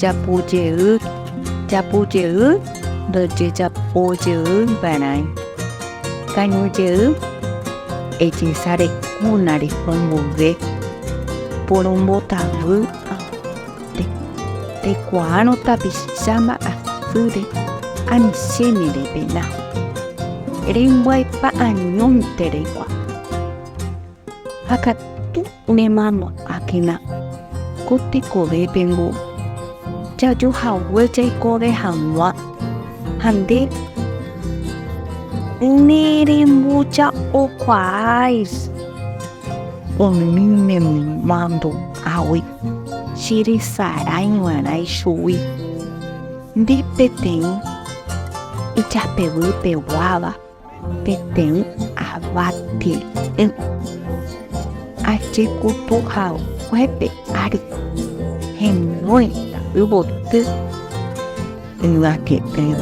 Japujey, de Japujey banai. Cañujey, hechizare kunare Volver, por un botavu, te cuano tapizama afude, anisemi de pena. Rimway pa anyon terewa. Hakatu nemano akina. Kote kode pengo. Jayu hawe jay kode hamwa. Hande. Nere mucha o kwais. Onime mando awi. Shiri sarai wanai shui. Ndi peteng. Ichapewu pewaba. Peteng abatil. Ache kutu hao. Huepe ari. Henoi. Ubote. En la que te